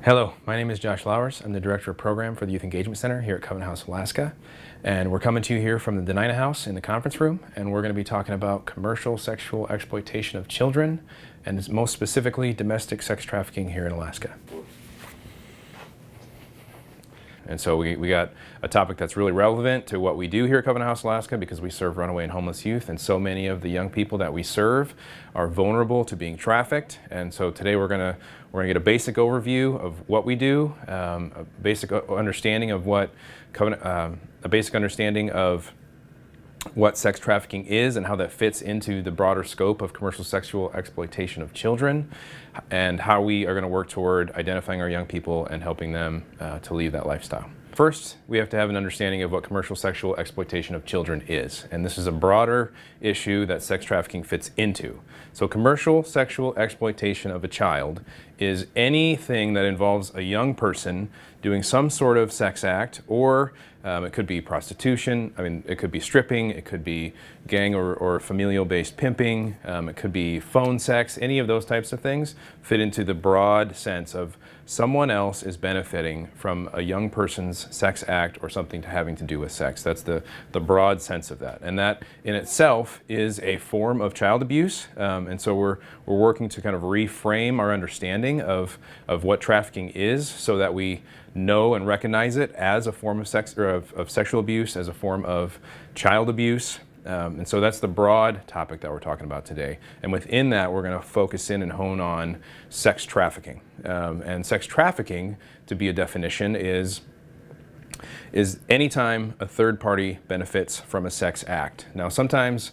Hello, my name is Josh Lowers. I'm the Director of Program for the Youth Engagement Center here at Covenant House, Alaska. And we're coming to you here from the Denina House in the conference room, and we're going to be talking about commercial sexual exploitation of children, and most specifically domestic sex trafficking here in Alaska. And so we got a topic that's really relevant to what we do here at Covenant House, Alaska, because we serve runaway and homeless youth, and so many of the young people that we serve are vulnerable to being trafficked. And so today we're gonna get a basic overview of what we do, a basic understanding of what sex trafficking is and how that fits into the broader scope of commercial sexual exploitation of children, and how we are going to work toward identifying our young people and helping them to leave that lifestyle. First, we have to have an understanding of what commercial sexual exploitation of children is, and this is a broader issue that sex trafficking fits into. So commercial sexual exploitation of a child is anything that involves a young person doing some sort of sex act, or it could be prostitution, it could be stripping, it could be gang or familial-based pimping, it could be phone sex. Any of those types of things fit into the broad sense of someone else is benefiting from a young person's sex act or something having to do with sex. That's the broad sense of that. And that in itself is a form of child abuse. And so we're working to kind of reframe our understanding of what trafficking is, so that we know and recognize it as a form of sex, or of sexual abuse, as a form of child abuse. And so that's the broad topic that we're talking about today. And within that, we're going to focus in and hone on sex trafficking. And sex trafficking, to be a definition, is anytime a third party benefits from a sex act. Now, sometimes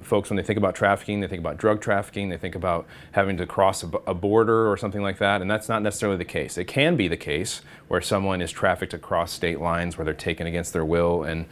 folks, when they think about trafficking, they think about drug trafficking, they think about having to cross a border or something like that, and that's not necessarily the case. It can be the case where someone is trafficked across state lines, where they're taken against their will and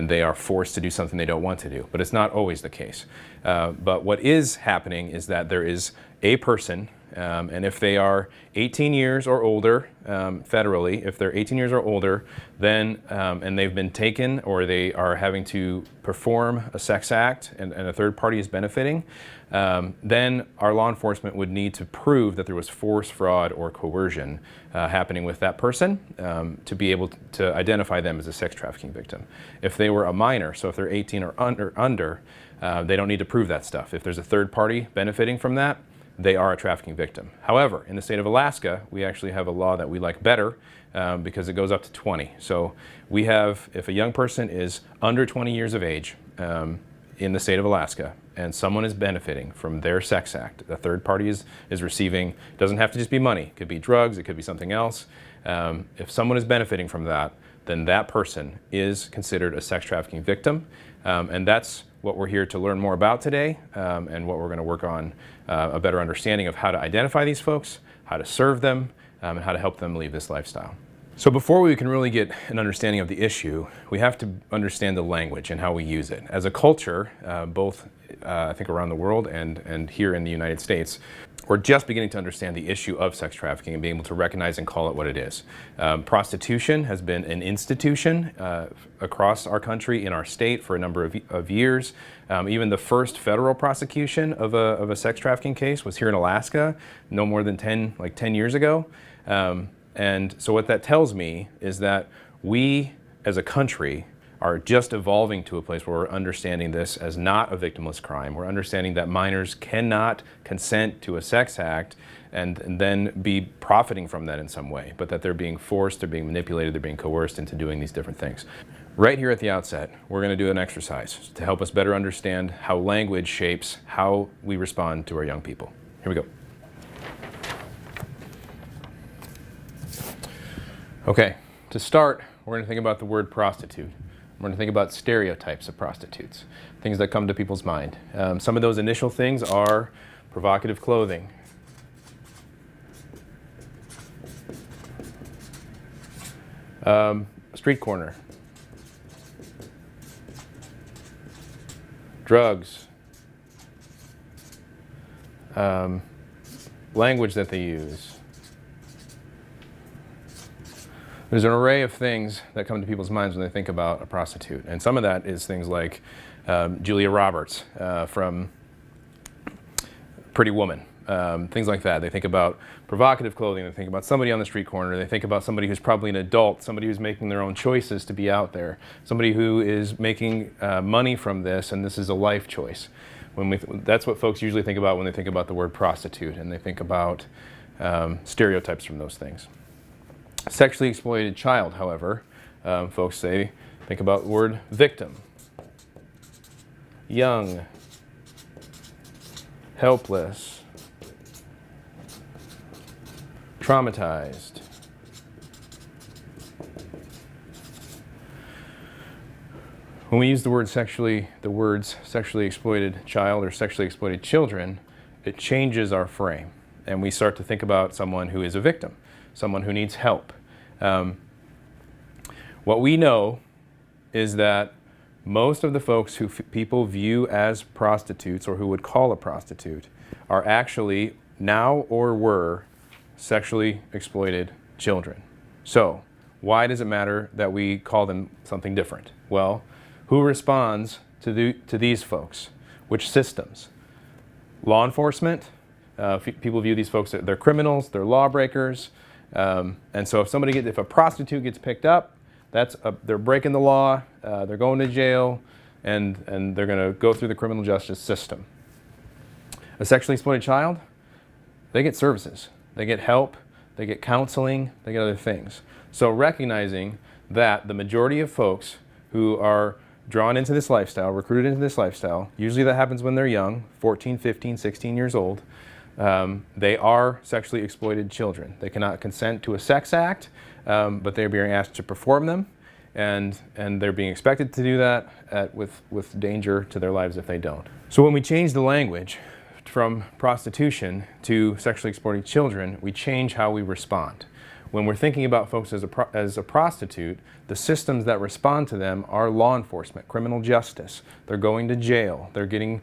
they are forced to do something they don't want to do, but it's not always the case. But what is happening is that there is a person, and if they are 18 years or older, federally, if they're 18 years or older, then, and they've been taken, or they are having to perform a sex act, and a third party is benefiting, then our law enforcement would need to prove that there was force, fraud, or coercion happening with that person to be able to identify them as a sex trafficking victim. If they were a minor, so if they're 18 or under, they don't need to prove that stuff. If there's a third party benefiting from that, they are a trafficking victim. However, in the state of Alaska, we actually have a law that we like better because it goes up to 20. So we have, if a young person is under 20 years of age in the state of Alaska, and someone is benefiting from their sex act, the third party is receiving, doesn't have to just be money, it could be drugs, it could be something else. If someone is benefiting from that, then that person is considered a sex trafficking victim. And that's what we're here to learn more about today, and what we're going to work on a better understanding of how to identify these folks, how to serve them, and how to help them leave this lifestyle. So before we can really get an understanding of the issue, we have to understand the language and how we use it. As a culture, both I think around the world and here in the United States, we're just beginning to understand the issue of sex trafficking and being able to recognize and call it what it is. Prostitution has been an institution across our country, in our state, for a number of years. Even the first federal prosecution of a sex trafficking case was here in Alaska, no more than 10 years ago. And so what that tells me is that we, as a country, are just evolving to a place where we're understanding this as not a victimless crime. We're understanding that minors cannot consent to a sex act and then be profiting from that in some way, but that they're being forced, they're being manipulated, they're being coerced into doing these different things. Right here at the outset, we're going to do an exercise to help us better understand how language shapes how we respond to our young people. Here we go. Okay, to start, we're going to think about the word prostitute. We're going to think about stereotypes of prostitutes, things that come to people's mind. Some of those initial things are provocative clothing, street corner, drugs, language that they use. There's an array of things that come to people's minds when they think about a prostitute. And some of that is things like Julia Roberts from Pretty Woman. things like that. They think about provocative clothing. They think about somebody on the street corner. They think about somebody who's probably an adult, somebody who's making their own choices to be out there, somebody who is making money from this, and this is a life choice. That's what folks usually think about when they think about the word prostitute, and they think about stereotypes from those things. Sexually exploited child, however, folks think about the word victim, young, helpless, traumatized. When we use the words sexually exploited child or sexually exploited children, it changes our frame, and we start to think about someone who is a victim, someone who needs help. What we know is that most of the folks who people view as prostitutes or who would call a prostitute are actually now or were sexually exploited children. So why does it matter that we call them something different? Well, who responds to these folks? Which systems? Law enforcement. People view these folks as they're criminals, they're lawbreakers. And so if a prostitute gets picked up, they're breaking the law, they're going to jail, and they're going to go through the criminal justice system. A sexually exploited child, they get services, they get help, they get counseling, they get other things. So recognizing that the majority of folks who are drawn into this lifestyle, recruited into this lifestyle, usually that happens when they're young, 14, 15, 16 years old, they are sexually exploited children. They cannot consent to a sex act, but they're being asked to perform them, and they're being expected to do that with danger to their lives if they don't. So when we change the language from prostitution to sexually exploited children, we change how we respond. When we're thinking about folks as a prostitute, the systems that respond to them are law enforcement, criminal justice. They're going to jail. They're getting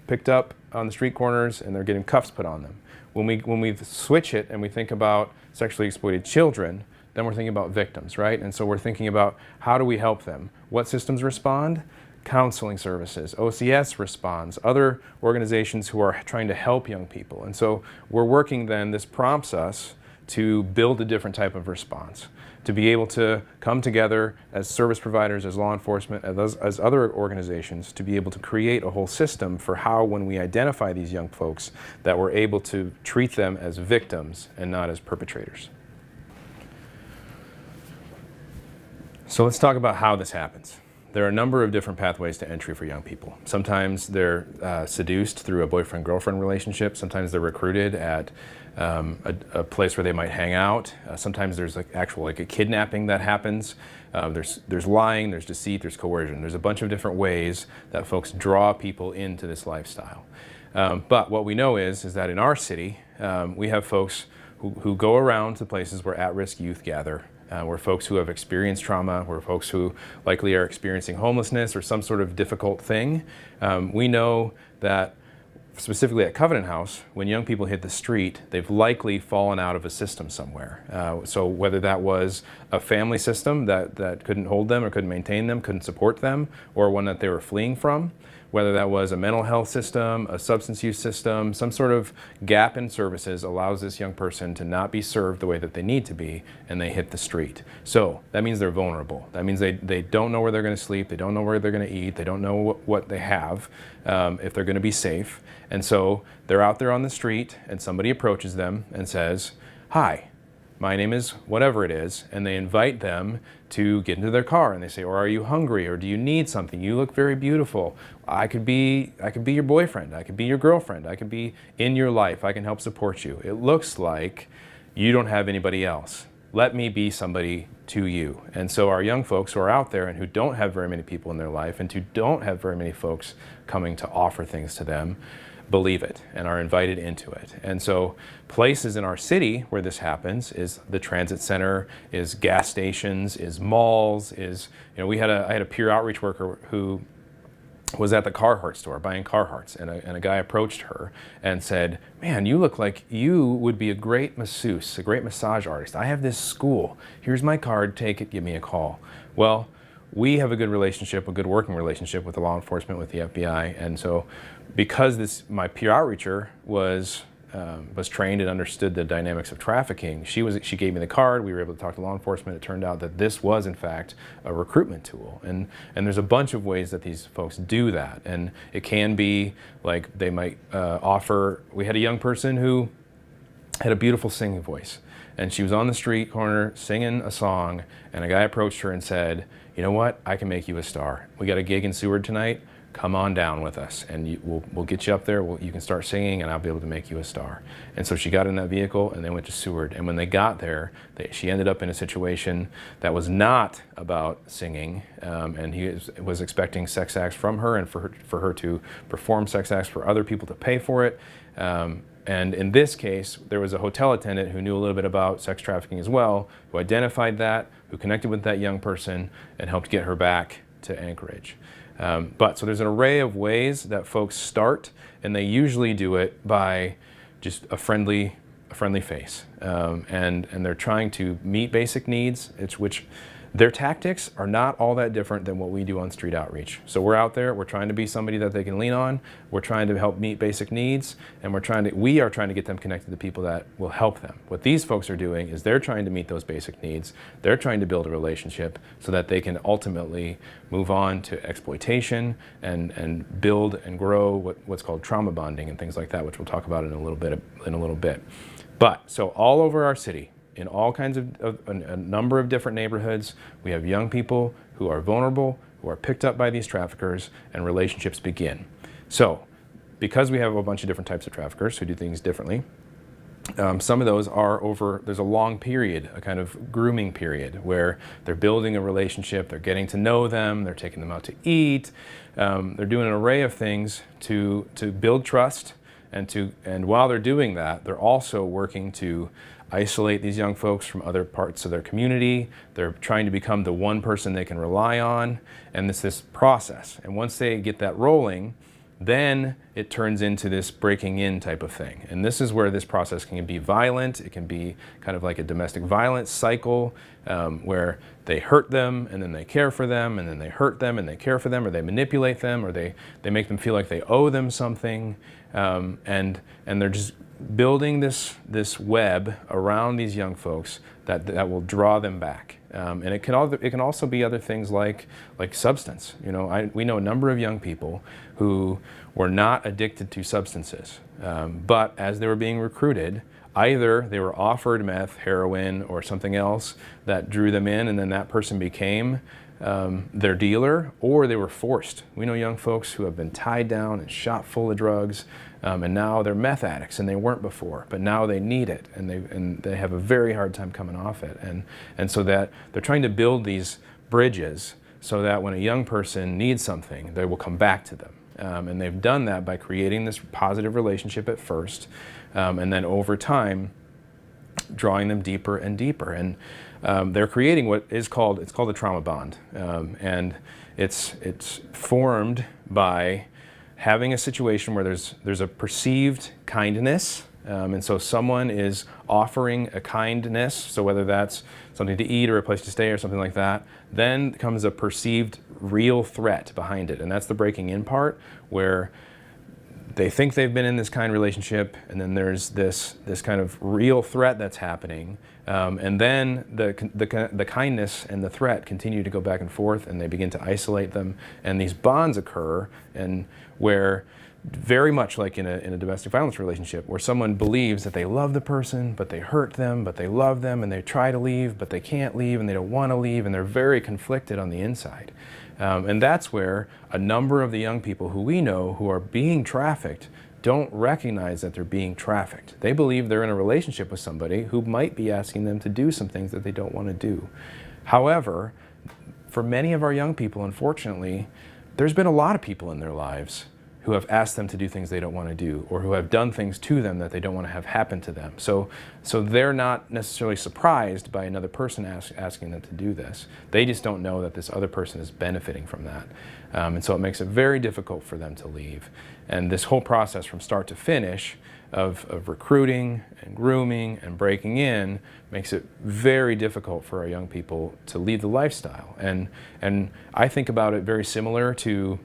picked up on the street corners, and they're getting cuffs put on them. When we switch it and we think about sexually exploited children, then we're thinking about victims, right? And so we're thinking about how do we help them? What systems respond? Counseling services, OCS responds, other organizations who are trying to help young people. And so we're working then, this prompts us to build a different type of response, to be able to come together as service providers, as law enforcement, as other organizations, to be able to create a whole system for how, when we identify these young folks, that we're able to treat them as victims and not as perpetrators. So let's talk about how this happens. There are a number of different pathways to entry for young people. Sometimes they're seduced through a boyfriend-girlfriend relationship. Sometimes they're recruited at a place where they might hang out. Sometimes there's a kidnapping that happens. There's lying, there's deceit, there's coercion. There's a bunch of different ways that folks draw people into this lifestyle. But what we know is that in our city, we have folks who go around to places where at-risk youth gather. We're folks who have experienced trauma. We're folks who likely are experiencing homelessness or some sort of difficult thing. We know that specifically at Covenant House, when young people hit the street, they've likely fallen out of a system somewhere. So whether that was a family system that couldn't hold them or couldn't maintain them, couldn't support them, or one that they were fleeing from, whether that was a mental health system, a substance use system, some sort of gap in services allows this young person to not be served the way that they need to be, and they hit the street. So that means they're vulnerable. That means they don't know where they're going to sleep, they don't know where they're going to eat, they don't know what they have, if they're going to be safe. And so they're out there on the street, and somebody approaches them and says, "Hi, my name is whatever it is," and they invite them to get into their car, and they say, "Or are you hungry? Or do you need something? You look very beautiful. I could be your boyfriend. I could be your girlfriend. I could be in your life. I can help support you. It looks like you don't have anybody else. Let me be somebody to you." And so our young folks who are out there and who don't have very many people in their life and who don't have very many folks coming to offer things to them believe it and are invited into it. And so places in our city where this happens is the transit center, is gas stations, is malls, is, I had a peer outreach worker who was at the Carhartt store buying Carhartts, and a guy approached her and said, "Man, you look like you would be a great masseuse, a great massage artist. I have this school. Here's my card, take it, give me a call." Well, we have a good relationship, a good working relationship with the law enforcement, with the FBI, and so because my peer outreacher was trained and understood the dynamics of trafficking, she gave me the card. We were able to talk to law enforcement. It turned out that this was in fact a recruitment tool, and there's a bunch of ways that these folks do that, and it can be like they might offer. We had a young person who had a beautiful singing voice, and she was on the street corner singing a song, and a guy approached her and said, "You know what? I can make you a star. We got a gig in Seward tonight. Come on down with us, and we'll get you up there. You can start singing, and I'll be able to make you a star." And so she got in that vehicle, and they went to Seward. And when they got there, she ended up in a situation that was not about singing, and he was expecting sex acts from her, and for her to perform sex acts for other people to pay for it. And in this case, there was a hotel attendant who knew a little bit about sex trafficking as well, who identified that, who connected with that young person, and helped get her back to Anchorage. So there's an array of ways that folks start, and they usually do it by just a friendly face, and they're trying to meet basic needs. Which their tactics are not all that different than what we do on street outreach. So we're out there, we're trying to be somebody that they can lean on, we're trying to help meet basic needs, and we are trying to get them connected to people that will help them. What these folks are doing is they're trying to meet those basic needs, they're trying to build a relationship so that they can ultimately move on to exploitation and build and grow what's called trauma bonding and things like that, which we'll talk about in a little bit. But so all over our city, in all kinds of a number of different neighborhoods, we have young people who are vulnerable, who are picked up by these traffickers, and relationships begin. So, because we have a bunch of different types of traffickers who do things differently, some of those there's a long period, a kind of grooming period, where they're building a relationship, they're getting to know them, they're taking them out to eat, they're doing an array of things to build trust, and while they're doing that, they're also working to isolate these young folks from other parts of their community. They're trying to become the one person they can rely on, and it's this process. And once they get that rolling, then it turns into this breaking in type of thing. And this is where this process can be violent. It can be kind of like a domestic violence cycle, where they hurt them and then they care for them, and then they hurt them and they care for them, or they manipulate them, or they make them feel like they owe them something, and they're just building this web around these young folks that will draw them back. And it can also be other things like substance. We know a number of young people who were not addicted to substances, but as they were being recruited, either they were offered meth, heroin, or something else that drew them in, and then that person became their dealer, or they were forced. We know young folks who have been tied down and shot full of drugs, and now they're meth addicts, and they weren't before, but now they need it, and they have a very hard time coming off it, and so that they're trying to build these bridges so that when a young person needs something, they will come back to them, and they've done that by creating this positive relationship at first, and then over time, drawing them deeper and deeper, and they're creating what is called a trauma bond, and it's formed by having a situation where there's a perceived kindness, and so someone is offering a kindness, so whether that's something to eat or a place to stay or something like that, then comes a perceived real threat behind it, and that's the breaking in part, where they think they've been in this kind relationship, and then there's this kind of real threat that's happening, and then the kindness and the threat continue to go back and forth, and they begin to isolate them, and these bonds occur, and where very much like in a domestic violence relationship, where someone believes that they love the person, but they hurt them, but they love them, and they try to leave, but they can't leave, and they don't want to leave, and they're very conflicted on the inside. And that's where a number of the young people who we know who are being trafficked don't recognize that they're being trafficked. They believe they're in a relationship with somebody who might be asking them to do some things that they don't want to do. However, for many of our young people, unfortunately, there's been a lot of people in their lives who have asked them to do things they don't want to do, or who have done things to them that they don't want to have happen to them. So they're not necessarily surprised by another person asking them to do this. They just don't know that this other person is benefiting from that. And so it makes it very difficult for them to leave. And this whole process from start to finish of recruiting and grooming and breaking in makes it very difficult for our young people to leave the lifestyle. And I think about it very similar to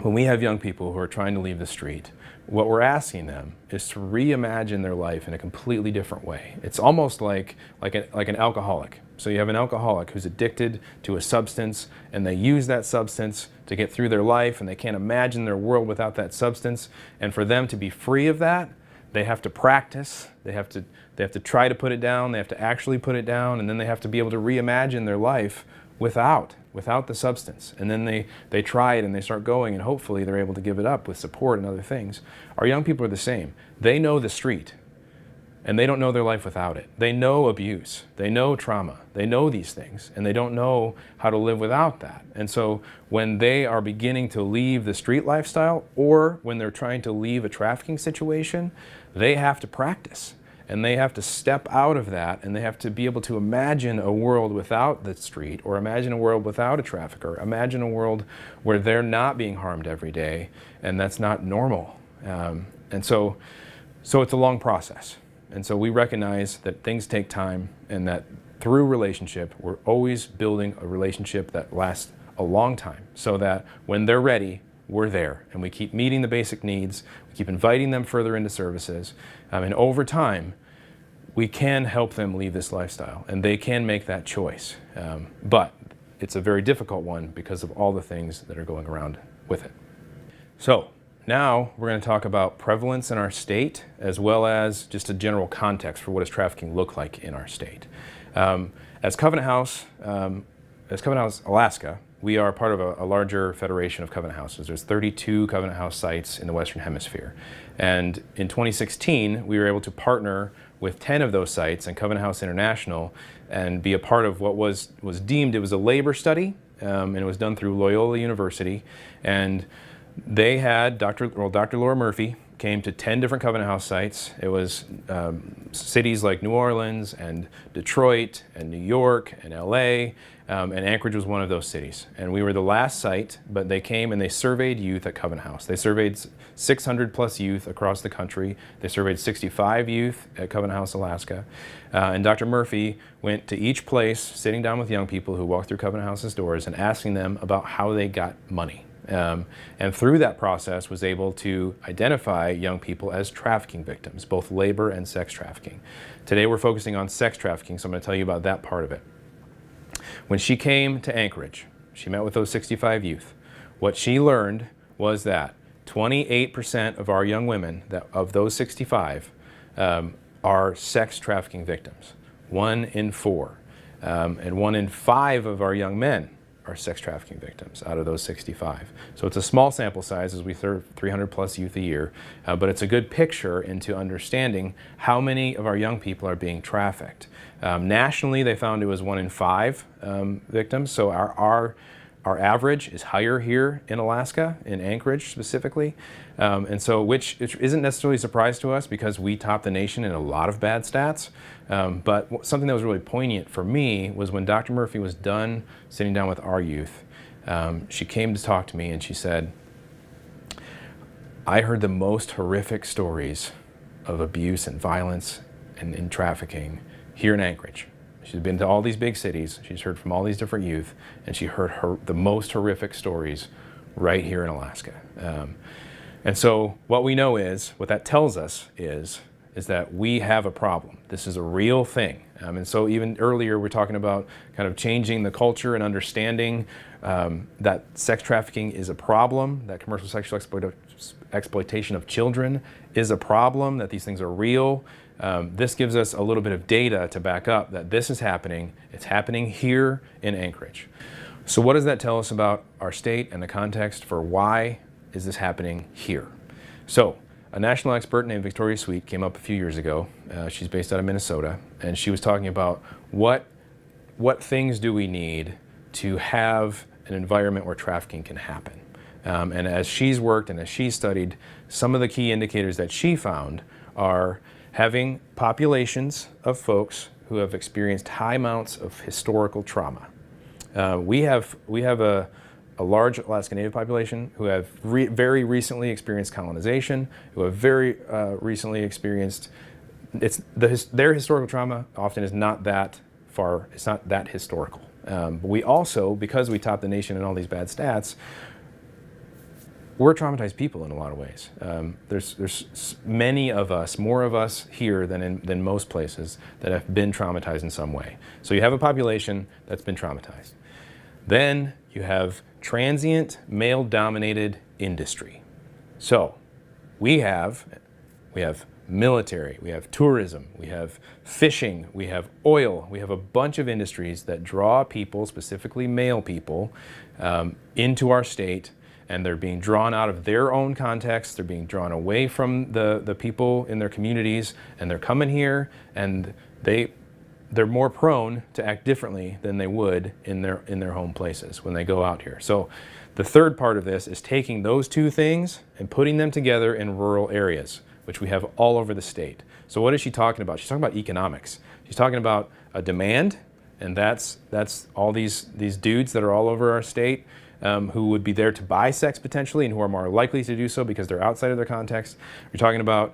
when we have young people who are trying to leave the street. What we're asking them is to reimagine their life in a completely different way. It's almost like an alcoholic. So you have an alcoholic who's addicted to a substance, and they use that substance to get through their life, and they can't imagine their world without that substance. And for them to be free of that, they have to practice, they have to try to put it down, they have to actually put it down, and then they have to be able to reimagine their life without the substance. And then they try it and they start going, and hopefully they're able to give it up with support and other things. Our young people are the same. They know the street, and they don't know their life without it. They know abuse, they know trauma, they know these things, and they don't know how to live without that. And so when they are beginning to leave the street lifestyle, or when they're trying to leave a trafficking situation, they have to practice. And they have to step out of that, and they have to be able to imagine a world without the street, or imagine a world without a trafficker, imagine a world where they're not being harmed every day, and that's not normal. And so it's a long process. And so we recognize that things take time, and that through relationship, we're always building a relationship that lasts a long time, so that when they're ready, we're there, and we keep meeting the basic needs, we keep inviting them further into services, and over time, we can help them leave this lifestyle, and they can make that choice. But it's a very difficult one because of all the things that are going around with it. So now we're going to talk about prevalence in our state, as well as just a general context for what does trafficking look like in our state. As Covenant House, Alaska, we are part of a larger federation of Covenant Houses. There's 32 Covenant House sites in the Western Hemisphere. And in 2016, we were able to partner with 10 of those sites and Covenant House International and be a part of what was deemed, it was a labor study, and it was done through Loyola University. And they had Dr. Laura Murphy came to 10 different Covenant House sites. It was cities like New Orleans and Detroit and New York and LA, and Anchorage was one of those cities. And we were the last site, but they came and they surveyed youth at Covenant House. They surveyed 600 plus youth across the country. They surveyed 65 youth at Covenant House, Alaska. And Dr. Murphy went to each place, sitting down with young people who walked through Covenant House's doors and asking them about how they got money. And through that process was able to identify young people as trafficking victims, both labor and sex trafficking. Today we're focusing on sex trafficking, so I'm going to tell you about that part of it. When she came to Anchorage, she met with those 65 youth. What she learned was that 28% of our young women, of those 65, are sex trafficking victims. 1 in 4. And 1 in 5 of our young men are sex trafficking victims out of those 65. So it's a small sample size as we serve 300 plus youth a year, but it's a good picture into understanding how many of our young people are being trafficked. Nationally, they found it was 1 in 5 victims, so our average is higher here in Alaska, in Anchorage specifically, and so which isn't necessarily a surprise to us because we top the nation in a lot of bad stats. But something that was really poignant for me was when Dr. Murphy was done sitting down with our youth, she came to talk to me and she said, I heard the most horrific stories of abuse and violence and in trafficking here in Anchorage. She's been to all these big cities, she's heard from all these different youth, and she heard the most horrific stories right here in Alaska. And so what we know is, what that tells us is that we have a problem. This is a real thing. And so even earlier we're talking about kind of changing the culture and understanding that sex trafficking is a problem, that commercial sexual exploitation of children is a problem, that these things are real. This gives us a little bit of data to back up that this is happening. It's happening here in Anchorage. So what does that tell us about our state and the context for why is this happening here? So a national expert named Victoria Sweet came up a few years ago. She's based out of Minnesota, and she was talking about what things do we need to have an environment where trafficking can happen. And as she's worked and as she's studied, some of the key indicators that she found are having populations of folks who have experienced high amounts of historical trauma. We have a large Alaska Native population who have very recently experienced colonization, who have very recently experienced, their historical trauma often is not that far, it's not that historical. But we also, because we top the nation in all these bad stats, we're traumatized people in a lot of ways. There's many of us, more of us here than most places, that have been traumatized in some way. So you have a population that's been traumatized. Then you have transient, male-dominated industry. So we have military, we have tourism, we have fishing, we have oil, we have a bunch of industries that draw people, specifically male people, into our state, and they're being drawn out of their own context, they're being drawn away from the people in their communities, and they're coming here, and they're more prone to act differently than they would in their home places when they go out here. So the third part of this is taking those two things and putting them together in rural areas, which we have all over the state. So what is she talking about? She's talking about economics. She's talking about a demand, and that's all these dudes that are all over our state who would be there to buy sex potentially and who are more likely to do so because they're outside of their context. You're talking about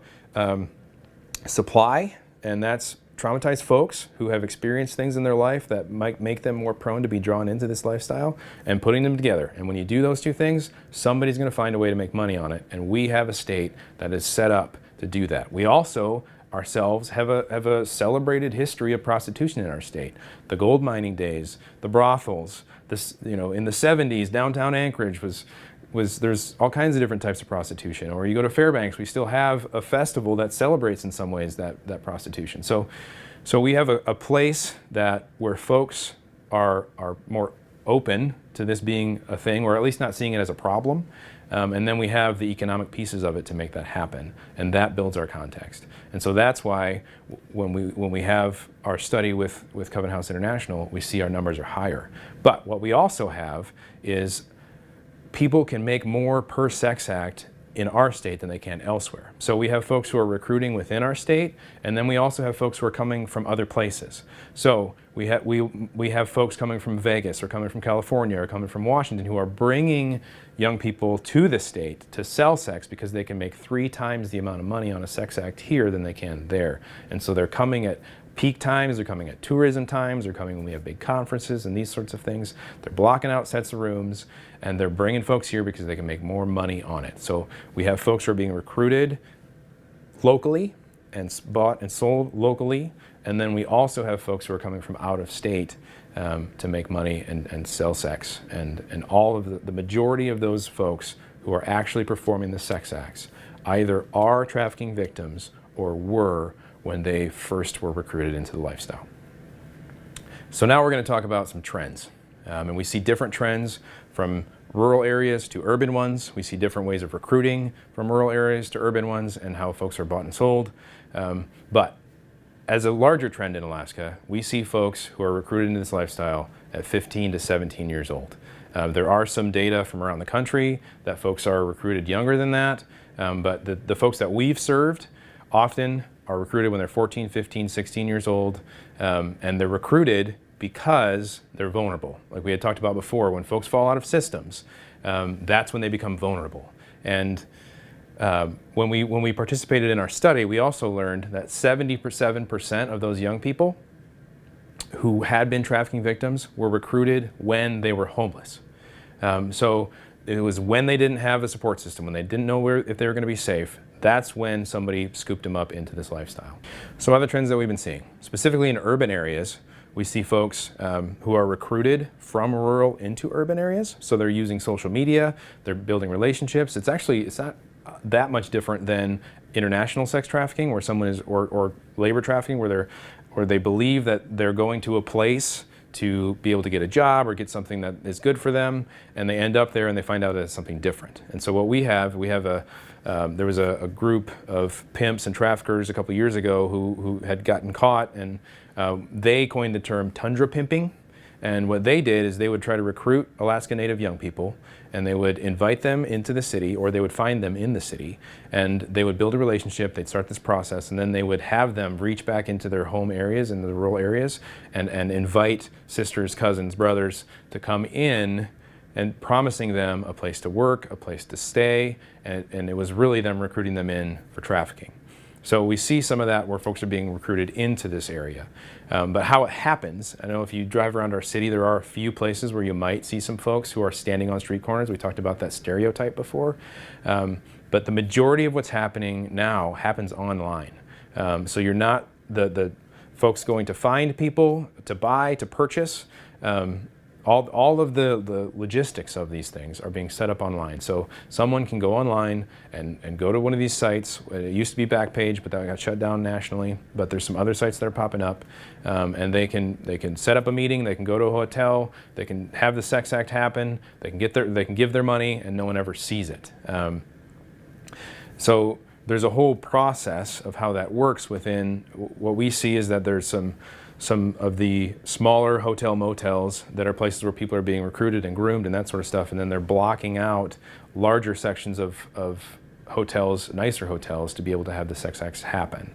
supply, and that's traumatized folks who have experienced things in their life that might make them more prone to be drawn into this lifestyle, and putting them together. And when you do those two things, somebody's going to find a way to make money on it, and we have a state that is set up to do that. We also ourselves have a celebrated history of prostitution in our state. The gold mining days, the brothels, in the 70s, downtown Anchorage there's all kinds of different types of prostitution. Or you go to Fairbanks, we still have a festival that celebrates in some ways that prostitution. So we have a place where folks are more open to this being a thing, or at least not seeing it as a problem. And then we have the economic pieces of it to make that happen, and that builds our context. And so that's why when we have our study with Covenant House International, we see our numbers are higher. But what we also have is people can make more per sex act in our state than they can elsewhere. So we have folks who are recruiting within our state, and then we also have folks who are coming from other places. So we have folks coming from Vegas, or coming from California, or coming from Washington, who are bringing young people to the state to sell sex because they can make 3 times the amount of money on a sex act here than they can there. And so they're coming at peak times, they're coming at tourism times, they're coming when we have big conferences and these sorts of things. They're blocking out sets of rooms, and they're bringing folks here because they can make more money on it. So we have folks who are being recruited locally and bought and sold locally, and then we also have folks who are coming from out of state to make money and sell sex. And all of the majority of those folks who are actually performing the sex acts either are trafficking victims or were when they first were recruited into the lifestyle. So now we're going to talk about some trends. And we see different trends from rural areas to urban ones. We see different ways of recruiting from rural areas to urban ones and how folks are bought and sold. But as a larger trend in Alaska, we see folks who are recruited into this lifestyle at 15 to 17 years old. There are some data from around the country that folks are recruited younger than that, but the folks that we've served often are recruited when they're 14, 15, 16 years old, and they're recruited because they're vulnerable. Like we had talked about before, when folks fall out of systems, that's when they become vulnerable. And when we participated in our study, we also learned that 77% of those young people who had been trafficking victims were recruited when they were homeless. So it was when they didn't have a support system, when they didn't know if they were going to be safe. That's when somebody scooped them up into this lifestyle. So other trends that we've been seeing, specifically in urban areas, we see folks who are recruited from rural into urban areas. So they're using social media, they're building relationships. It's not that much different than international sex trafficking, where someone is, or labor trafficking, where they believe that they're going to a place to be able to get a job or get something that is good for them, and they end up there and they find out that it's something different. And so what we have there was a group of pimps and traffickers a couple years ago who had gotten caught, and they coined the term tundra pimping. And what they did is they would try to recruit Alaska Native young people, and they would invite them into the city, or they would find them in the city, and they would build a relationship. They'd start this process, and then they would have them reach back into their home areas, into the rural areas, and invite sisters, cousins, brothers to come in and promising them a place to work, a place to stay, and it was really them recruiting them in for trafficking. So we see some of that where folks are being recruited into this area. But how it happens, I know if you drive around our city, there are a few places where you might see some folks who are standing on street corners. We talked about that stereotype before. But the majority of what's happening now happens online. So you're not the folks going to find people to buy, to purchase. All of the logistics of these things are being set up online. So someone can go online and go to one of these sites. It used to be Backpage, but that got shut down nationally. But there's some other sites that are popping up, and they can set up a meeting. They can go to a hotel. They can have the sex act happen. They can give their money, and no one ever sees it. So there's a whole process of how that works within. What we see is that there's some of the smaller hotel motels that are places where people are being recruited and groomed and that sort of stuff, and then they're blocking out larger sections of hotels, nicer hotels, to be able to have the sex acts happen.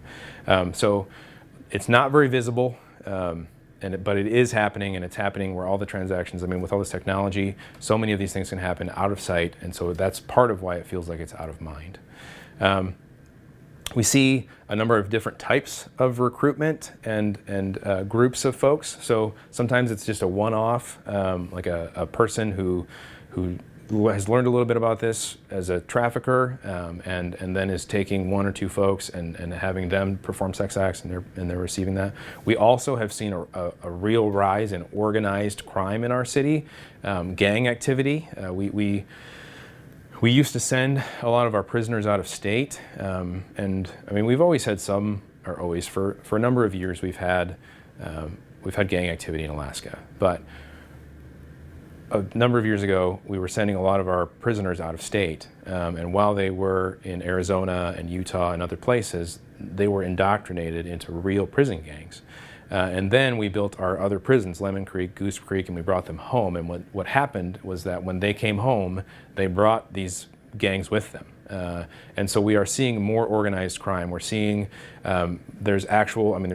So it's not very visible, but it is happening, and it's happening where all the transactions, I mean, with all this technology, so many of these things can happen out of sight, and so that's part of why it feels like it's out of mind. We see a number of different types of recruitment and groups of folks. So sometimes it's just a one-off, like a person who has learned a little bit about this as a trafficker, and then is taking one or two folks and having them perform sex acts, and they're receiving that. We also have seen a real rise in organized crime in our city, gang activity. We used to send a lot of our prisoners out of state, and I mean, we've always had some, or always, for a number of years, we've had gang activity in Alaska. But a number of years ago, we were sending a lot of our prisoners out of state, and while they were in Arizona and Utah and other places, they were indoctrinated into real prison gangs. And then we built our other prisons, Lemon Creek, Goose Creek, and we brought them home. And what happened was that when they came home, they brought these gangs with them. And so we are seeing more organized crime. We're seeing there's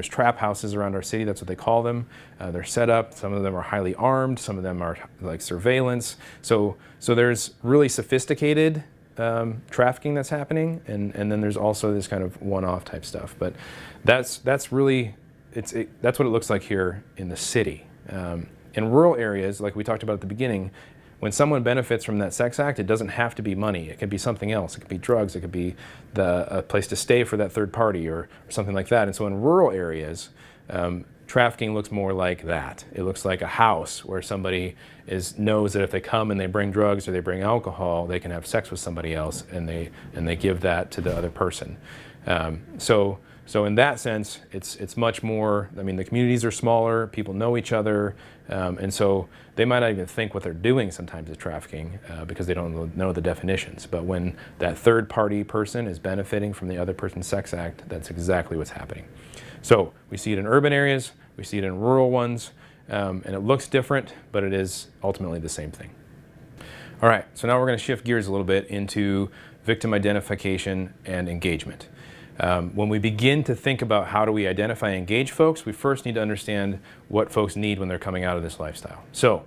trap houses around our city. That's what they call them. They're set up. Some of them are highly armed. Some of them are like surveillance. So there's really sophisticated trafficking that's happening. And then there's also this kind of one-off type stuff. But that's really... that's what it looks like here in the city. In rural areas, like we talked about at the beginning, when someone benefits from that sex act, it doesn't have to be money. It could be something else. It could be drugs. It could be a place to stay for that third party or something like that. And so in rural areas, trafficking looks more like that. It looks like a house where somebody knows that if they come and they bring drugs or they bring alcohol, they can have sex with somebody else, and they give that to the other person. So in that sense, it's much more, I mean, the communities are smaller, people know each other, and so they might not even think what they're doing sometimes is trafficking because they don't know the definitions. But when that third party person is benefiting from the other person's sex act, that's exactly what's happening. So we see it in urban areas, we see it in rural ones, and it looks different, but it is ultimately the same thing. All right, so now we're going to shift gears a little bit into victim identification and engagement. When we begin to think about how do we identify and engage folks, we first need to understand what folks need when they're coming out of this lifestyle. So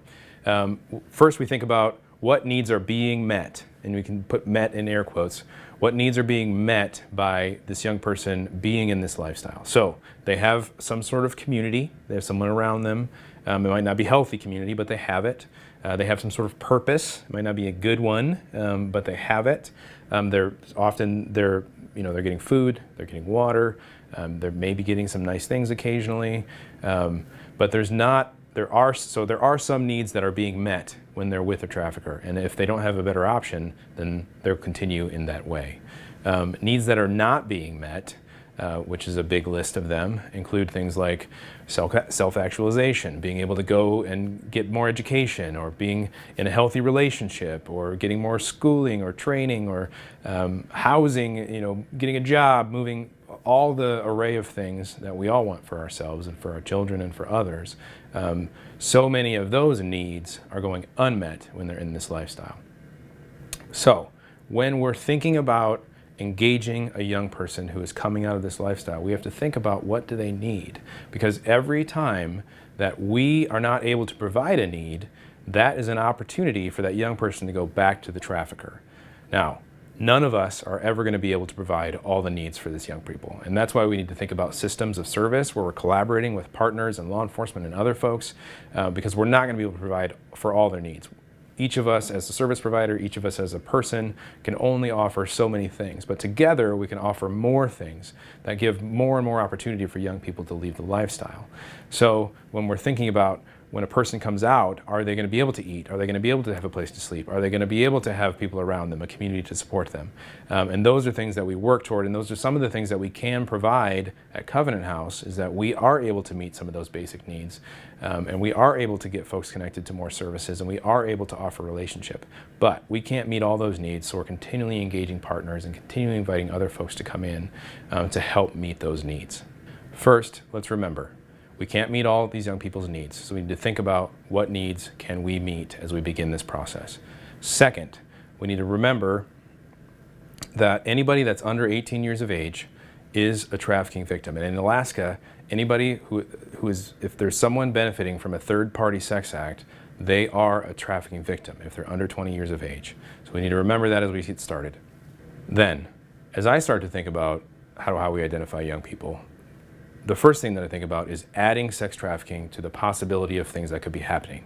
first we think about what needs are being met, and we can put met in air quotes. What needs are being met by this young person being in this lifestyle? So they have some sort of community, they have someone around them. It might not be healthy community, but they have it. They have some sort of purpose. It might not be a good one, but they have it. They're getting food, they're getting water, they're maybe getting some nice things occasionally, but there are some needs that are being met when they're with a trafficker, and if they don't have a better option, then they'll continue in that way. Needs that are not being met, which is a big list of them, include things like self-actualization, being able to go and get more education, or being in a healthy relationship, or getting more schooling or training, or housing, getting a job, moving, all the array of things that we all want for ourselves and for our children and for others. So many of those needs are going unmet when they're in this lifestyle. So when we're thinking about engaging a young person who is coming out of this lifestyle, we have to think about what do they need, because every time that we are not able to provide a need, that is an opportunity for that young person to go back to the trafficker. Now, none of us are ever going to be able to provide all the needs for this young people. And that's why we need to think about systems of service where we're collaborating with partners and law enforcement and other folks, because we're not going to be able to provide for all their needs. Each of us as a service provider, each of us as a person can only offer so many things, but together we can offer more things that give more and more opportunity for young people to leave the lifestyle. So when we're thinking about when a person comes out, are they going to be able to eat? Are they going to be able to have a place to sleep? Are they going to be able to have people around them, a community to support them? And those are things that we work toward, and those are some of the things that we can provide at Covenant House, is that we are able to meet some of those basic needs, and we are able to get folks connected to more services, and we are able to offer relationship. But we can't meet all those needs, so we're continually engaging partners and continually inviting other folks to come in to help meet those needs. First, let's remember, we can't meet all of these young people's needs, so we need to think about what needs can we meet as we begin this process. Second, we need to remember that anybody that's under 18 years of age is a trafficking victim. And in Alaska, anybody who is, if there's someone benefiting from a third-party sex act, they are a trafficking victim if they're under 20 years of age. So we need to remember that as we get started. Then, as I start to think about how we identify young people, the first thing that I think about is adding sex trafficking to the possibility of things that could be happening.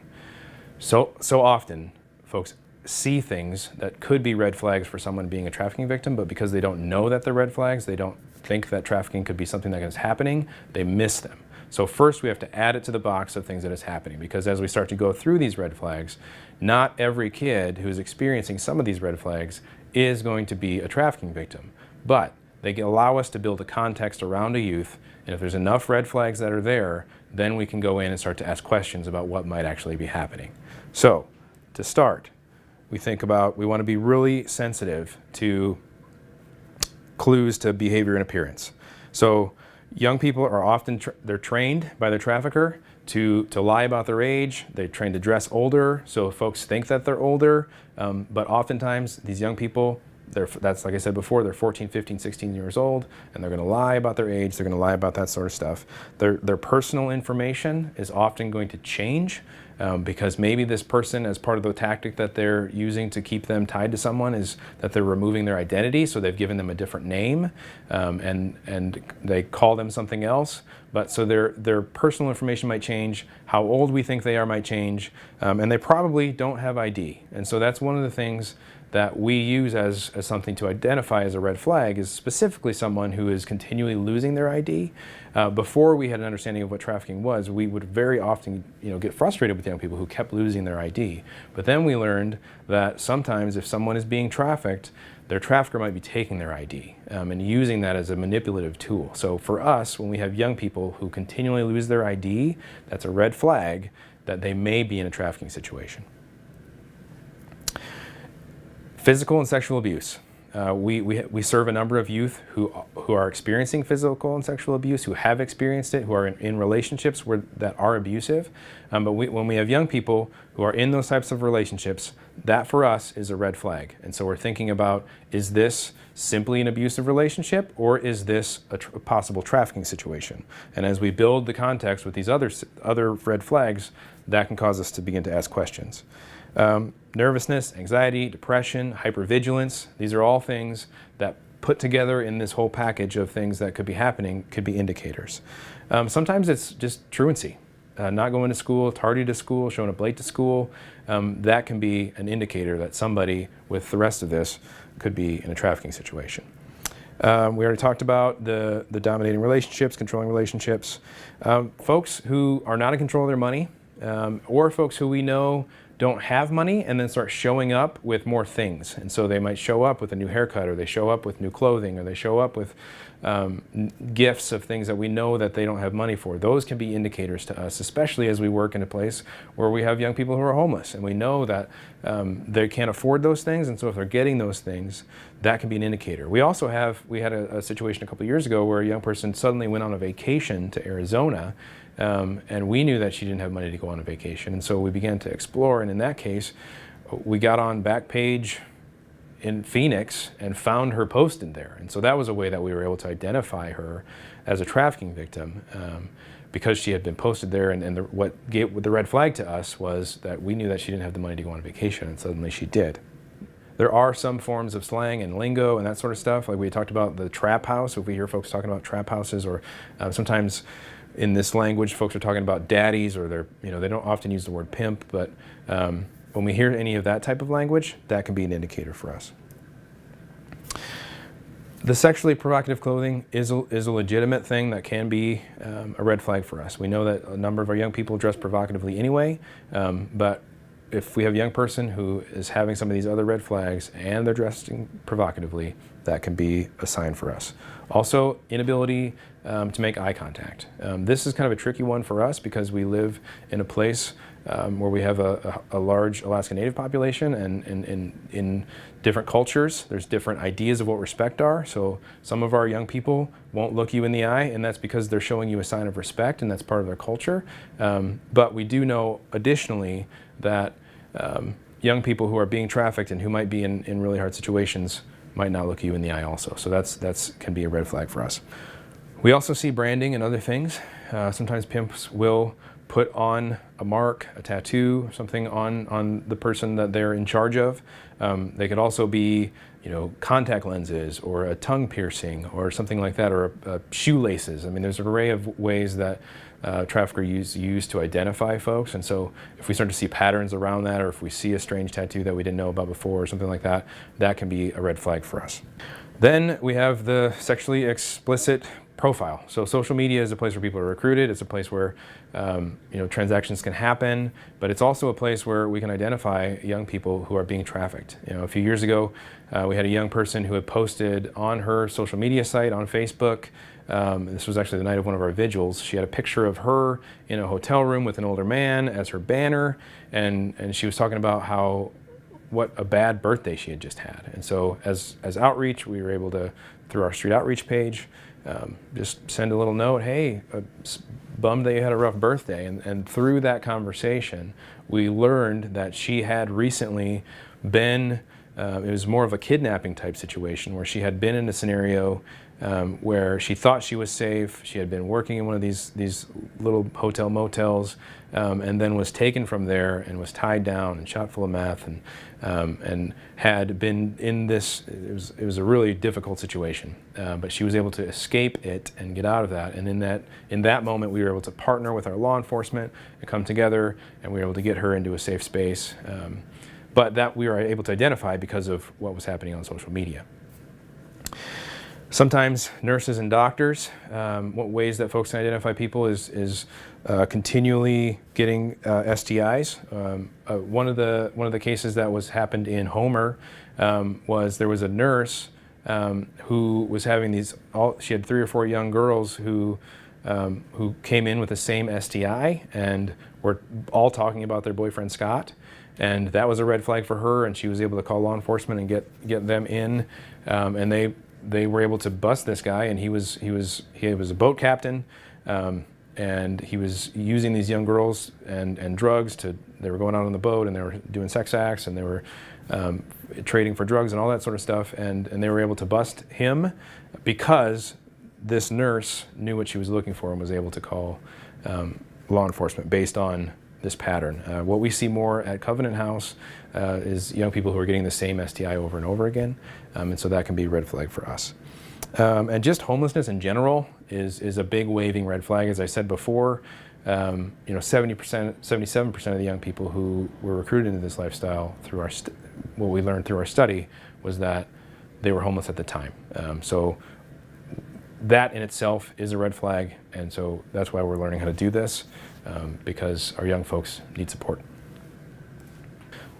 So often, folks see things that could be red flags for someone being a trafficking victim, but because they don't know that they're red flags, they don't think that trafficking could be something that is happening, they miss them. So first we have to add it to the box of things that is happening, because as we start to go through these red flags, not every kid who's experiencing some of these red flags is going to be a trafficking victim. But they allow us to build a context around a youth, and if there's enough red flags that are there, then we can go in and start to ask questions about what might actually be happening. So, to start, we want to be really sensitive to clues to behavior and appearance. So, young people are often, they're trained by their trafficker to lie about their age. They're trained to dress older, so folks think that they're older, but oftentimes these young people, that's like I said before, they're 14, 15, 16 years old, and they're going to lie about their age, they're going to lie about that sort of stuff. Their personal information is often going to change because maybe this person, as part of the tactic that they're using to keep them tied to someone, is that they're removing their identity, so they've given them a different name, and they call them something else. But so their personal information might change, how old we think they are might change, and they probably don't have ID. And so that's one of the things that we use as something to identify as a red flag, is specifically someone who is continually losing their ID. Before we had an understanding of what trafficking was, we would very often get frustrated with young people who kept losing their ID. But then we learned that sometimes if someone is being trafficked, their trafficker might be taking their ID and using that as a manipulative tool. So for us, when we have young people who continually lose their ID, that's a red flag that they may be in a trafficking situation. Physical and sexual abuse. We serve a number of youth who are experiencing physical and sexual abuse, who have experienced it, who are in relationships that are abusive. But when we have young people who are in those types of relationships, that for us is a red flag. And so we're thinking about, is this simply an abusive relationship, or is this a possible trafficking situation? And as we build the context with these other red flags, that can cause us to begin to ask questions. Nervousness, anxiety, depression, hypervigilance, these are all things that put together in this whole package of things that could be happening could be indicators. Sometimes it's just truancy, not going to school, tardy to school, showing up late to school. That can be an indicator that somebody with the rest of this could be in a trafficking situation. We already talked about the dominating relationships, controlling relationships. Folks who are not in control of their money, or folks who we know don't have money and then start showing up with more things. And so they might show up with a new haircut, or they show up with new clothing, or they show up with gifts of things that we know that they don't have money for. Those can be indicators to us, especially as we work in a place where we have young people who are homeless, and we know that they can't afford those things, and so if they're getting those things, that can be an indicator. We had a situation a couple of years ago where a young person suddenly went on a vacation to Arizona, and we knew that she didn't have money to go on a vacation, and so we began to explore, and in that case, we got on Backpage in Phoenix and found her posted there. And so that was a way that we were able to identify her as a trafficking victim, because she had been posted there. And what gave the red flag to us was that we knew that she didn't have the money to go on vacation, and suddenly she did. There are some forms of slang and lingo and that sort of stuff. Like we talked about the trap house. If we hear folks talking about trap houses, or sometimes in this language, folks are talking about daddies, or they don't often use the word pimp, but when we hear any of that type of language, that can be an indicator for us. The sexually provocative clothing is a legitimate thing that can be a red flag for us. We know that a number of our young people dress provocatively anyway, but if we have a young person who is having some of these other red flags and they're dressing provocatively, that can be a sign for us. Also, inability to make eye contact. This is kind of a tricky one for us because we live in a place where we have a large Alaska Native population, and in different cultures, there's different ideas of what respect are. So some of our young people won't look you in the eye, and that's because they're showing you a sign of respect, and that's part of their culture. But we do know additionally that young people who are being trafficked and who might be in really hard situations might not look you in the eye also. So that's can be a red flag for us. We also see branding and other things. Sometimes pimps will put on a mark, a tattoo, something on the person that they're in charge of. They could also be, contact lenses or a tongue piercing or something like that, or shoelaces. I mean, there's an array of ways that traffickers use to identify folks. And so if we start to see patterns around that, or if we see a strange tattoo that we didn't know about before or something like that, that can be a red flag for us. Then we have the sexually explicit profile. So social media is a place where people are recruited. It's a place where transactions can happen, but it's also a place where we can identify young people who are being trafficked. A few years ago, we had a young person who had posted on her social media site on Facebook. This was actually the night of one of our vigils. She had a picture of her in a hotel room with an older man as her banner, and she was talking about what a bad birthday she had just had. And so as outreach, we were able to, through our street outreach page, just send a little note, hey, bummed that you had a rough birthday. And through that conversation, we learned that she had recently been, it was more of a kidnapping type situation, where she had been in a scenario where she thought she was safe. She had been working in one of these little hotel motels, and then was taken from there and was tied down and shot full of meth, and had been in this. It was a really difficult situation, but she was able to escape it and get out of that. And in that moment, we were able to partner with our law enforcement and come together, and we were able to get her into a safe space. But that we were able to identify because of what was happening on social media. Sometimes nurses and doctors, what ways that folks can identify people is continually getting STIs. One of the cases that happened in Homer was there was a nurse who was having she had 3 or 4 young girls who came in with the same STI and were all talking about their boyfriend Scott. And that was a red flag for her, and she was able to call law enforcement and get them in, and they were able to bust this guy. And he was a boat captain, and he was using these young girls and drugs. They were going out on the boat, and they were doing sex acts, and they were trading for drugs and all that sort of stuff. And they were able to bust him because this nurse knew what she was looking for and was able to call law enforcement based on this pattern. What we see more at Covenant House is young people who are getting the same STI over and over again, and so that can be a red flag for us. And just homelessness in general is a big waving red flag. As I said before, 77% of the young people who were recruited into this lifestyle through what we learned through our study was that they were homeless at the time. So that in itself is a red flag, and so that's why we're learning how to do this, because our young folks need support.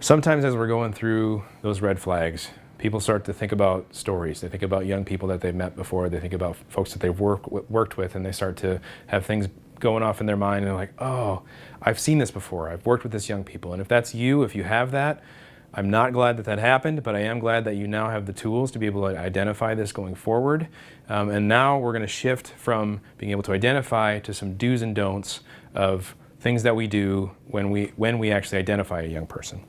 Sometimes as we're going through those red flags, people start to think about stories. They think about young people that they've met before. They think about folks that they've worked with, and they start to have things going off in their mind, and they're like, oh, I've seen this before. I've worked with this young people. And if that's you, if you have that, I'm not glad that happened, but I am glad that you now have the tools to be able to identify this going forward. And now we're going to shift from being able to identify to some do's and don'ts of things that we do when we actually identify a young person.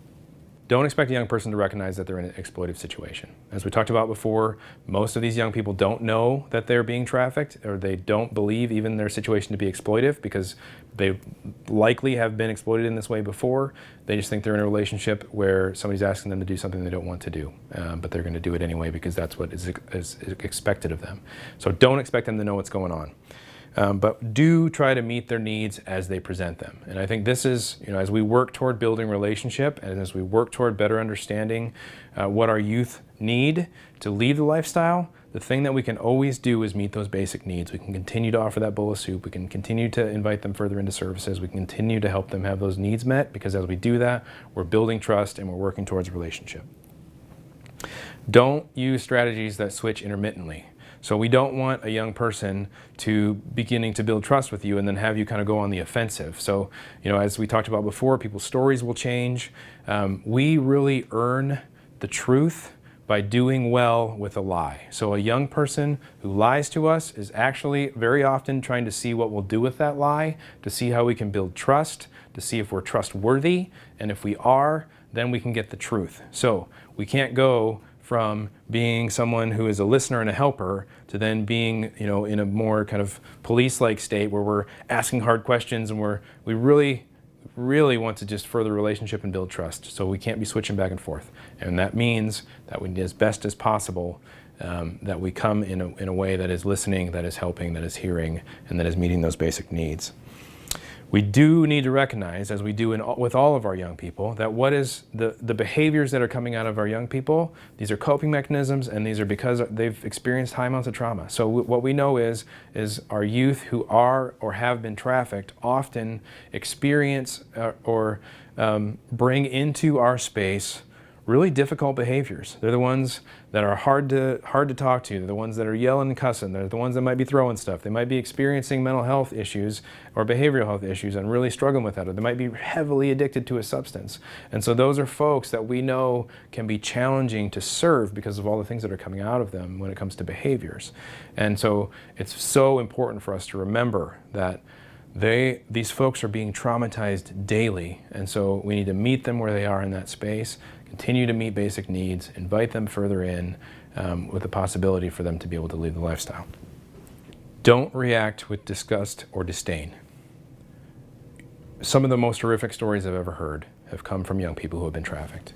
Don't expect a young person to recognize that they're in an exploitive situation. As we talked about before, most of these young people don't know that they're being trafficked, or they don't believe even their situation to be exploitive because they likely have been exploited in this way before. They just think they're in a relationship where somebody's asking them to do something they don't want to do, but they're going to do it anyway because that's what is expected of them. So don't expect them to know what's going on. But do try to meet their needs as they present them. And I think this is, as we work toward building relationship and as we work toward better understanding what our youth need to lead the lifestyle, the thing that we can always do is meet those basic needs. We can continue to offer that bowl of soup. We can continue to invite them further into services. We can continue to help them have those needs met, because as we do that, we're building trust and we're working towards a relationship. Don't use strategies that switch intermittently. So we don't want a young person to beginning to build trust with you and then have you kind of go on the offensive. So, as we talked about before, people's stories will change. We really earn the truth by doing well with a lie. So a young person who lies to us is actually very often trying to see what we'll do with that lie, to see how we can build trust, to see if we're trustworthy, and if we are, then we can get the truth. So we can't go from being someone who is a listener and a helper to then being, in a more kind of police-like state where we're asking hard questions and we really want to just further relationship and build trust. So we can't be switching back and forth. And that means that we, as best as possible, that we come in a way that is listening, that is helping, that is hearing, and that is meeting those basic needs. We do need to recognize, as we do with all of our young people, that what is the behaviors that are coming out of our young people, these are coping mechanisms, and these are because they've experienced high amounts of trauma. So what we know is our youth who are or have been trafficked often experience or bring into our space really difficult behaviors. They're the ones that are hard to talk to. They're the ones that are yelling and cussing. They're the ones that might be throwing stuff. They might be experiencing mental health issues or behavioral health issues and really struggling with that. Or they might be heavily addicted to a substance. And so those are folks that we know can be challenging to serve because of all the things that are coming out of them when it comes to behaviors. And so it's so important for us to remember that these folks are being traumatized daily. And so we need to meet them where they are in that space, continue to meet basic needs, invite them further in with the possibility for them to be able to lead the lifestyle. Don't react with disgust or disdain. Some of the most horrific stories I've ever heard have come from young people who have been trafficked.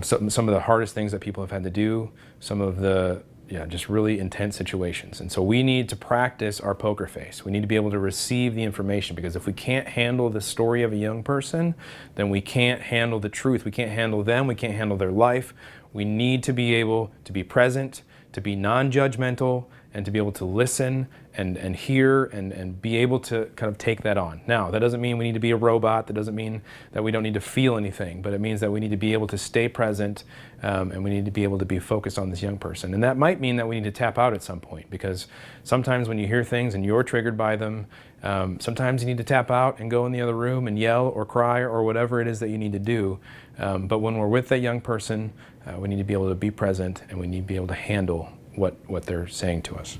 Some of the hardest things that people have had to do, some of the just really intense situations. And so we need to practice our poker face. We need to be able to receive the information, because if we can't handle the story of a young person, then we can't handle the truth. We can't handle them. We can't handle their life. We need to be able to be present, to be non-judgmental, and to be able to listen and hear and be able to kind of take that on. Now, that doesn't mean we need to be a robot. That doesn't mean that we don't need to feel anything, but it means that we need to be able to stay present and we need to be able to be focused on this young person. And that might mean that we need to tap out at some point, because sometimes when you hear things and you're triggered by them, sometimes you need to tap out and go in the other room and yell or cry or whatever it is that you need to do. But when we're with that young person, we need to be able to be present, and we need to be able to handle what they're saying to us.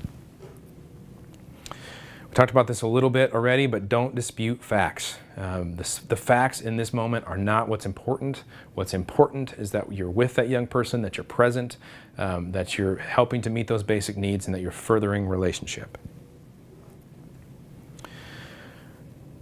We talked about this a little bit already, but don't dispute facts. The facts in this moment are not what's important. What's important is that you're with that young person, that you're present, that you're helping to meet those basic needs, and that you're furthering relationship.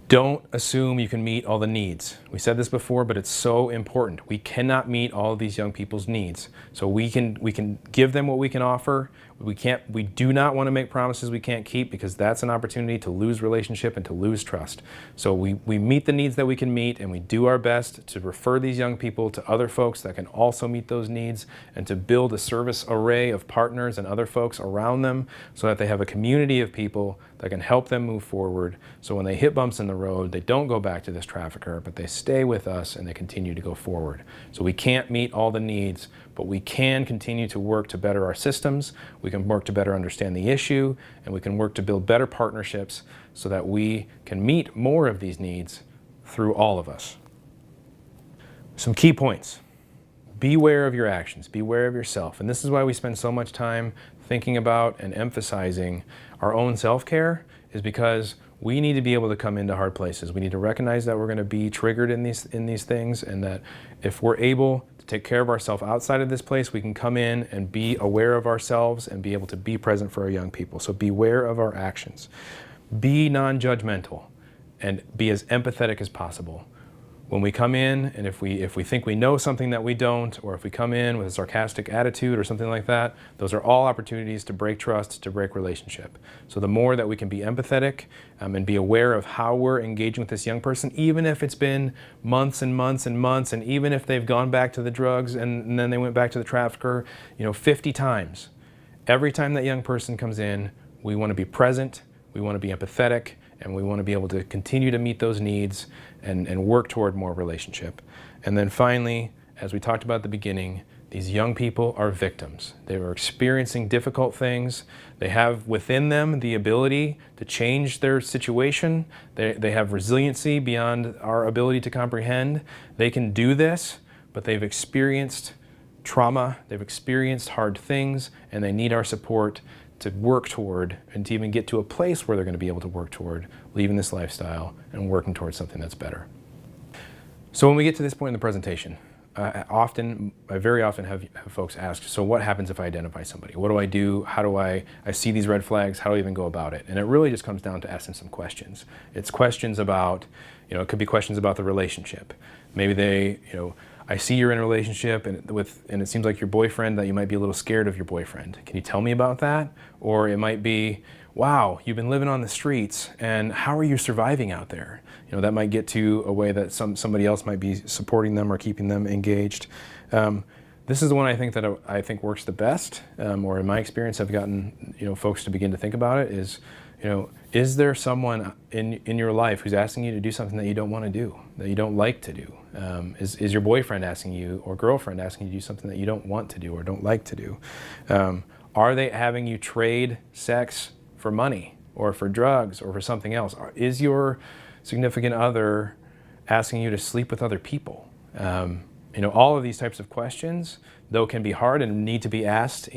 Don't assume you can meet all the needs. We said this before, but it's so important. We cannot meet all of these young people's needs. So we can give them what we can offer. We do not want to make promises we can't keep, because that's an opportunity to lose relationship and to lose trust. So we meet the needs that we can meet, and we do our best to refer these young people to other folks that can also meet those needs, and to build a service array of partners and other folks around them so that they have a community of people that can help them move forward. So when they hit bumps in the road, they don't go back to this trafficker, but they stay with us and they continue to go forward. So we can't meet all the needs, but we can continue to work to better our systems. We can work to better understand the issue, and we can work to build better partnerships so that we can meet more of these needs through all of us. Some key points. Beware of your actions. Beware of yourself. And this is why we spend so much time thinking about and emphasizing our own self-care, is because we need to be able to come into hard places. We need to recognize that we're going to be triggered in these things, and that if we're able to take care of ourselves outside of this place, we can come in and be aware of ourselves and be able to be present for our young people. So beware of our actions. Be non-judgmental and be as empathetic as possible. When we come in, and if we think we know something that we don't, or if we come in with a sarcastic attitude or something like that, those are all opportunities to break trust, to break relationship. So the more that we can be empathetic and be aware of how we're engaging with this young person, even if it's been months and months and months, and even if they've gone back to the drugs and then they went back to the trafficker, 50 times. Every time that young person comes in, we want to be present, we want to be empathetic, and we want to be able to continue to meet those needs and work toward more relationship. And then finally, as we talked about at the beginning, these young people are victims. They are experiencing difficult things. They have within them the ability to change their situation. They have resiliency beyond our ability to comprehend. They can do this, but they've experienced trauma, they've experienced hard things, and they need our support to work toward and to even get to a place where they're going to be able to work toward leaving this lifestyle and working towards something that's better. So when we get to this point in the presentation, I very often have folks ask, so what happens if I identify somebody? What do I do? How do I see these red flags? How do I even go about it? And it really just comes down to asking some questions. It's questions about, it could be questions about the relationship. Maybe I see you're in a relationship and it seems like your boyfriend, that you might be a little scared of your boyfriend. Can you tell me about that? Or it might be, wow, you've been living on the streets and how are you surviving out there? That might get to a way that somebody else might be supporting them or keeping them engaged. This is the one I think works the best, or in my experience I've gotten folks to begin to think about it is there someone in your life who's asking you to do something that you don't want to do, that you don't like to do? Is your boyfriend asking you or girlfriend asking you to do something that you don't want to do or don't like to do? Are they having you trade sex for money or for drugs or for something else? Is your significant other asking you to sleep with other people? All of these types of questions, though can be hard and need to be asked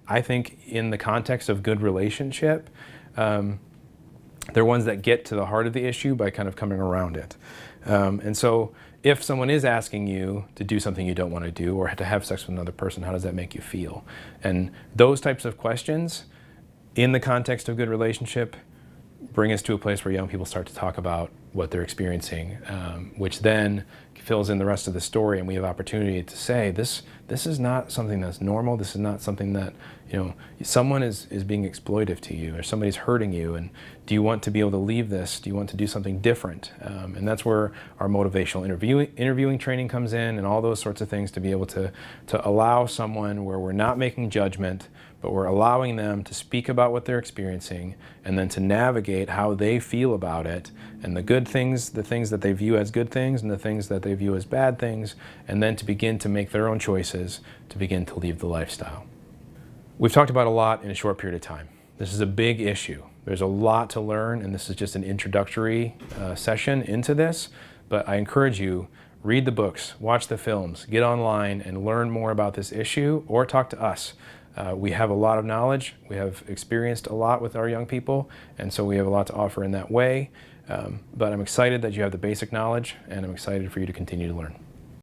I think in the context of good relationship, they're ones that get to the heart of the issue by kind of coming around it. And so if someone is asking you to do something you don't want to do or to have sex with another person, how does that make you feel? And those types of questions in the context of good relationship bring us to a place where young people start to talk about what they're experiencing, which then fills in the rest of the story, and we have opportunity to say, this is not something that's normal, this is not something that, someone is being exploitive to you, or somebody's hurting you, and do you want to be able to leave this? Do you want to do something different? And that's where our motivational interviewing training comes in, and all those sorts of things, to be able to allow someone where we're not making judgment, but we're allowing them to speak about what they're experiencing and then to navigate how they feel about it, and the good things, the things that they view as good things and the things that they view as bad things, and then to begin to make their own choices to begin to leave the lifestyle. We've talked about a lot in a short period of time. This is a big issue. There's a lot to learn, and this is just an introductory session into this, but I encourage you, read the books, watch the films, get online and learn more about this issue, or talk to us. We have a lot of knowledge, we have experienced a lot with our young people, and so we have a lot to offer in that way. But I'm excited that you have the basic knowledge, and I'm excited for you to continue to learn.